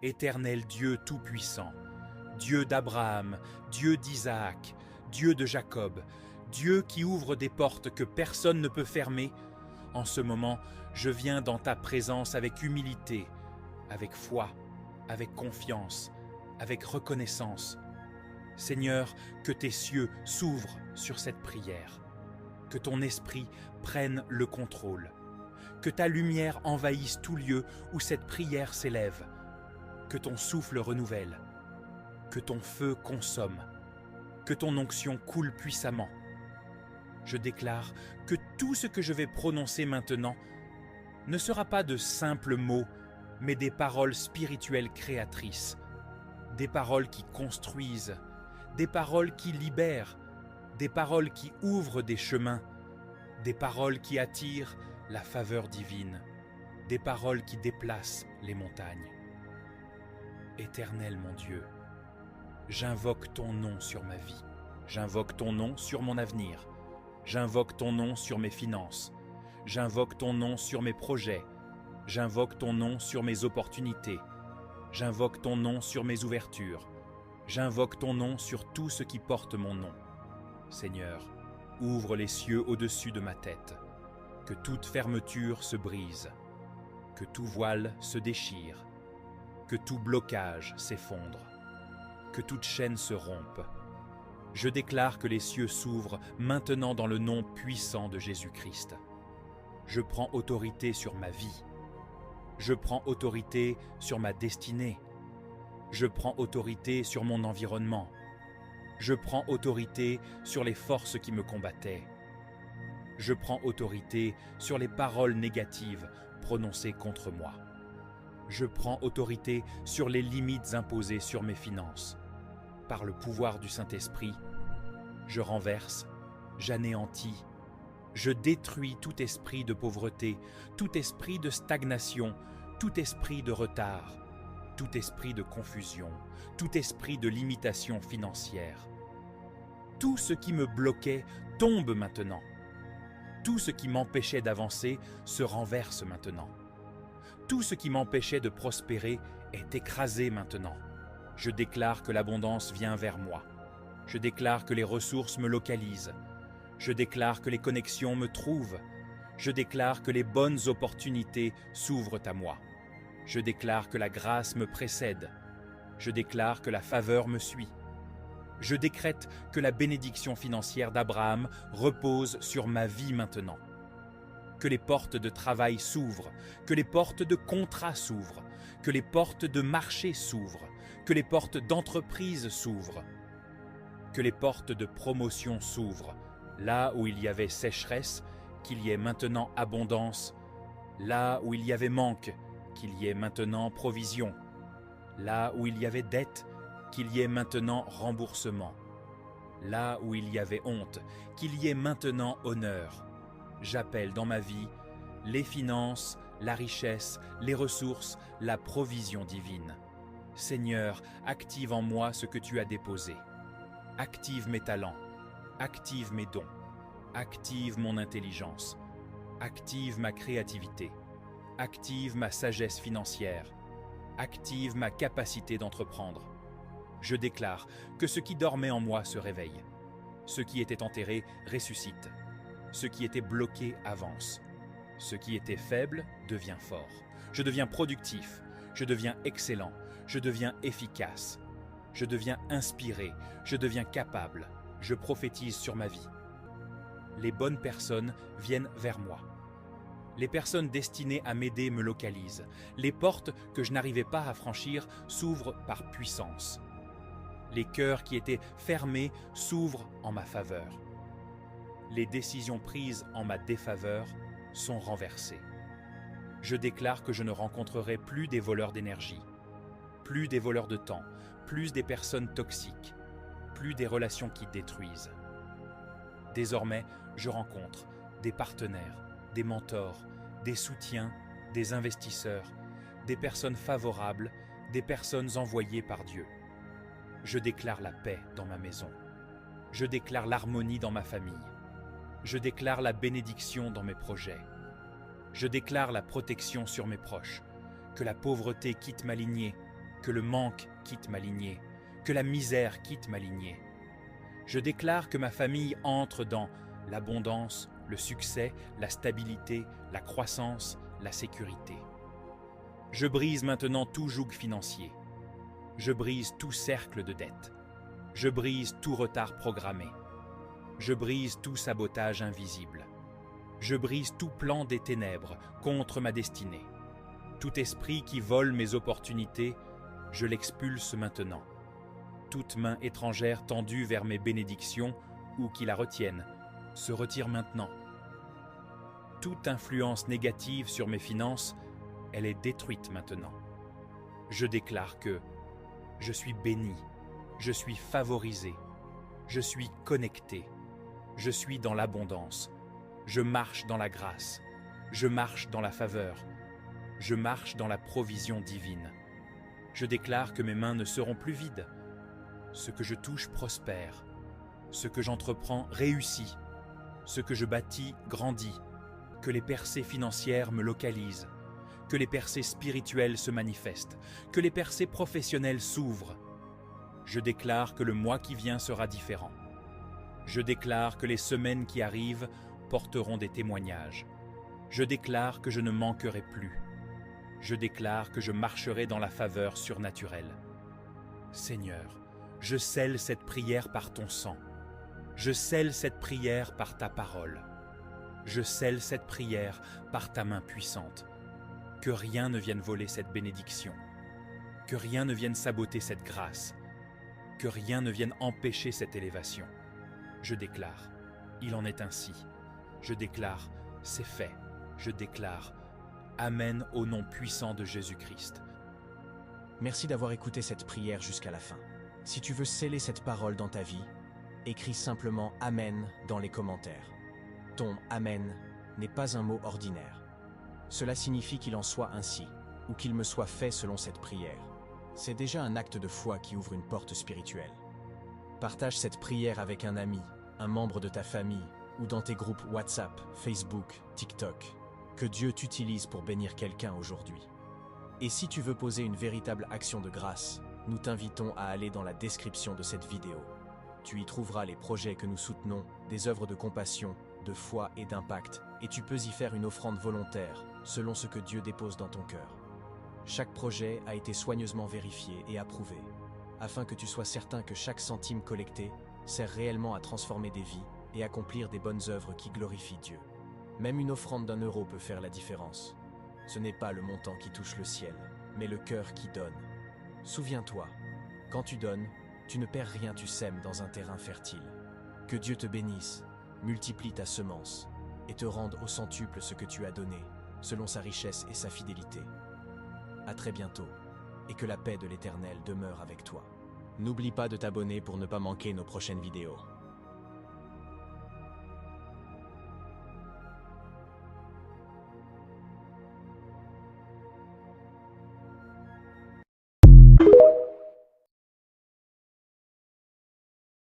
Éternel Dieu Tout-Puissant, Dieu d'Abraham, Dieu d'Isaac, Dieu de Jacob, Dieu qui ouvre des portes que personne ne peut fermer, en ce moment, je viens dans ta présence avec humilité, avec foi, avec confiance, avec reconnaissance. Seigneur, que tes cieux s'ouvrent sur cette prière, que ton esprit prenne le contrôle, que ta lumière envahisse tout lieu où cette prière s'élève, que ton souffle renouvelle, que ton feu consomme, que ton onction coule puissamment. Je déclare que tout ce que je vais prononcer maintenant ne sera pas de simples mots, mais des paroles spirituelles créatrices, des paroles qui construisent, des paroles qui libèrent, des paroles qui ouvrent des chemins, des paroles qui attirent la faveur divine, des paroles qui déplacent les montagnes. Éternel mon Dieu, j'invoque ton nom sur ma vie, j'invoque ton nom sur mon avenir, j'invoque ton nom sur mes finances, j'invoque ton nom sur mes projets, j'invoque ton nom sur mes opportunités, j'invoque ton nom sur mes ouvertures, j'invoque ton nom sur tout ce qui porte mon nom. Seigneur, ouvre les cieux au-dessus de ma tête, que toute fermeture se brise, que tout voile se déchire, que tout blocage s'effondre, que toute chaîne se rompe. Je déclare que les cieux s'ouvrent maintenant dans le nom puissant de Jésus-Christ. Je prends autorité sur ma vie. Je prends autorité sur ma destinée. Je prends autorité sur mon environnement. Je prends autorité sur les forces qui me combattaient. Je prends autorité sur les paroles négatives prononcées contre moi. Je prends autorité sur les limites imposées sur mes finances. Par le pouvoir du Saint-Esprit, je renverse, j'anéantis, je détruis tout esprit de pauvreté, tout esprit de stagnation, tout esprit de retard, tout esprit de confusion, tout esprit de limitation financière. Tout ce qui me bloquait tombe maintenant. Tout ce qui m'empêchait d'avancer se renverse maintenant. Tout ce qui m'empêchait de prospérer est écrasé maintenant. Je déclare que l'abondance vient vers moi. Je déclare que les ressources me localisent. Je déclare que les connexions me trouvent. Je déclare que les bonnes opportunités s'ouvrent à moi. Je déclare que la grâce me précède. Je déclare que la faveur me suit. Je décrète que la bénédiction financière d'Abraham repose sur ma vie maintenant. Que les portes de travail s'ouvrent, que les portes de contrat s'ouvrent, que les portes de marché s'ouvrent, que les portes d'entreprise s'ouvrent, que les portes de promotion s'ouvrent. Là où il y avait sécheresse, qu'il y ait maintenant abondance. Là où il y avait manque, qu'il y ait maintenant provision. Là où il y avait dette, qu'il y ait maintenant remboursement. Là où il y avait honte, qu'il y ait maintenant honneur. J'appelle dans ma vie les finances, la richesse, les ressources, la provision divine. Seigneur, active en moi ce que tu as déposé. Active mes talents, active mes dons, active mon intelligence, active ma créativité, active ma sagesse financière, active ma capacité d'entreprendre. Je déclare que ce qui dormait en moi se réveille. Ce qui était enterré ressuscite. Ce qui était bloqué avance. Ce qui était faible devient fort. Je deviens productif. Je deviens excellent. Je deviens efficace. Je deviens inspiré. Je deviens capable. Je prophétise sur ma vie. Les bonnes personnes viennent vers moi. Les personnes destinées à m'aider me localisent. Les portes que je n'arrivais pas à franchir s'ouvrent par puissance. Les cœurs qui étaient fermés s'ouvrent en ma faveur. Les décisions prises en ma défaveur sont renversées. Je déclare que je ne rencontrerai plus des voleurs d'énergie, plus des voleurs de temps, plus des personnes toxiques, plus des relations qui détruisent. Désormais, je rencontre des partenaires, des mentors, des soutiens, des investisseurs, des personnes favorables, des personnes envoyées par Dieu. Je déclare la paix dans ma maison. Je déclare l'harmonie dans ma famille. Je déclare la bénédiction dans mes projets. Je déclare la protection sur mes proches. Que la pauvreté quitte ma lignée. que le manque quitte ma lignée, que la misère quitte ma lignée. Je déclare que ma famille entre dans l'abondance, le succès, la stabilité, la croissance, la sécurité. Je brise maintenant tout joug financier. Je brise tout cercle de dette. Je brise tout retard programmé. Je brise tout sabotage invisible. Je brise tout plan des ténèbres contre ma destinée. Tout esprit qui vole mes opportunités, je l'expulse maintenant. Toute main étrangère tendue vers mes bénédictions, ou qui la retienne, se retire maintenant. Toute influence négative sur mes finances, elle est détruite maintenant. Je déclare que je suis béni, je suis favorisé, je suis connecté, je suis dans l'abondance, je marche dans la grâce, je marche dans la faveur, je marche dans la provision divine. Je déclare que mes mains ne seront plus vides. Ce que je touche prospère, ce que j'entreprends réussit, ce que je bâtis grandit, que les percées financières me localisent, que les percées spirituelles se manifestent, que les percées professionnelles s'ouvrent. Je déclare que le mois qui vient sera différent. Je déclare que les semaines qui arrivent porteront des témoignages. Je déclare que je ne manquerai plus. Je déclare que je marcherai dans la faveur surnaturelle. Seigneur, je scelle cette prière par ton sang. Je scelle cette prière par ta parole. Je scelle cette prière par ta main puissante. Que rien ne vienne voler cette bénédiction. Que rien ne vienne saboter cette grâce. Que rien ne vienne empêcher cette élévation. Je déclare, il en est ainsi. Je déclare, c'est fait. Je déclare, Amen au nom puissant de Jésus-Christ. Merci d'avoir écouté cette prière jusqu'à la fin. Si tu veux sceller cette parole dans ta vie, écris simplement Amen dans les commentaires. Ton Amen n'est pas un mot ordinaire. Cela signifie qu'il en soit ainsi, ou qu'il me soit fait selon cette prière. C'est déjà un acte de foi qui ouvre une porte spirituelle. Partage cette prière avec un ami, un membre de ta famille, ou dans tes groupes WhatsApp, Facebook, TikTok. Que Dieu t'utilise pour bénir quelqu'un aujourd'hui. Et si tu veux poser une véritable action de grâce, nous t'invitons à aller dans la description de cette vidéo. Tu y trouveras les projets que nous soutenons, des œuvres de compassion, de foi et d'impact, et tu peux y faire une offrande volontaire, selon ce que Dieu dépose dans ton cœur. Chaque projet a été soigneusement vérifié et approuvé, afin que tu sois certain que chaque centime collecté sert réellement à transformer des vies et accomplir des bonnes œuvres qui glorifient Dieu. Même une offrande d'1 € peut faire la différence. Ce n'est pas le montant qui touche le ciel, mais le cœur qui donne. Souviens-toi, quand tu donnes, tu ne perds rien, tu sèmes dans un terrain fertile. Que Dieu te bénisse, multiplie ta semence, et te rende au centuple ce que tu as donné, selon sa richesse et sa fidélité. À très bientôt, et que la paix de l'Éternel demeure avec toi. N'oublie pas de t'abonner pour ne pas manquer nos prochaines vidéos.